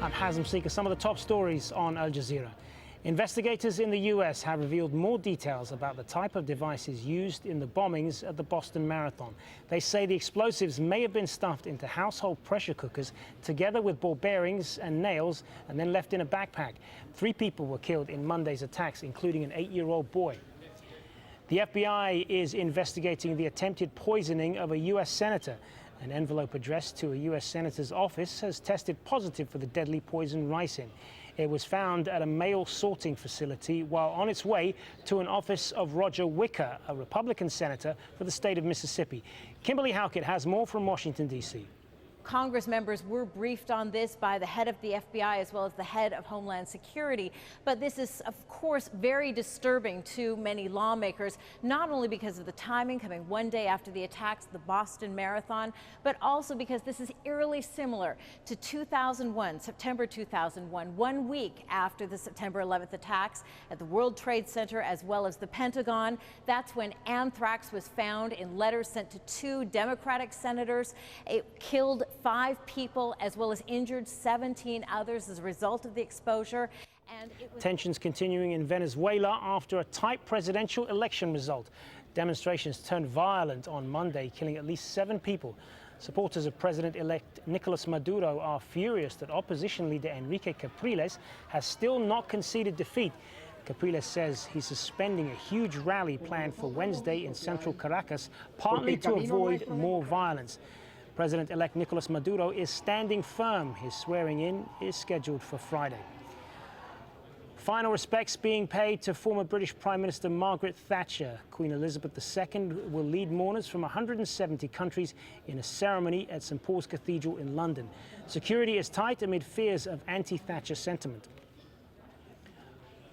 I'm Hazem Seeker. Some of the top stories on Al Jazeera. Investigators in the US have revealed more details about the type of devices used in the bombings at the Boston Marathon. They say the explosives may have been stuffed into household pressure cookers together with ball bearings and nails and then left in a backpack. 3 people were killed in Monday's attacks, including an 8-year-old boy. The FBI is investigating the attempted poisoning of a US senator. An envelope addressed to a US senator's office has tested positive for the deadly poison ricin. It was found at a mail sorting facility while on its way to an office of Roger Wicker, a Republican senator for the state of Mississippi. Kimberly Halkett has more from Washington, D.C. Congress members were briefed on this by the head of the FBI as well as the head of Homeland Security. But this is, of course, very disturbing to many lawmakers, not only because of the timing coming one day after the attacks at the Boston Marathon, but also because this is eerily similar to 2001, September 2001, 1 week after the September 11th attacks at the World Trade Center as well as the Pentagon. That's when anthrax was found in letters sent to 2 Democratic senators. It killed 5 people as well as injured 17 others as a result of the exposure. And Tensions continuing in Venezuela after a tight presidential election result. Demonstrations turned violent on Monday, killing at least 7 people. Supporters of President-elect Nicolas Maduro are furious that opposition leader Enrique Capriles has still not conceded defeat. Capriles says he's suspending a huge rally planned for Wednesday in central Caracas, partly to avoid more violence. President-elect Nicolas Maduro is standing firm. His swearing-in is scheduled for Friday. Final respects being paid to former British Prime Minister Margaret Thatcher. Queen Elizabeth II will lead mourners from 170 countries in a ceremony at St Paul's Cathedral in London. Security is tight amid fears of anti-Thatcher sentiment.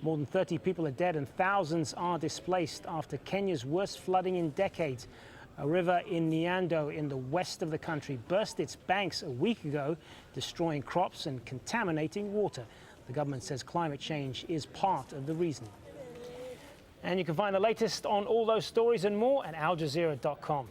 More than 30 people are dead and thousands are displaced after Kenya's worst flooding in decades. A river in Nyando in the west of the country burst its banks a week ago, destroying crops and contaminating water. The government says climate change is part of the reason. And you can find the latest on all those stories and more at aljazeera.com.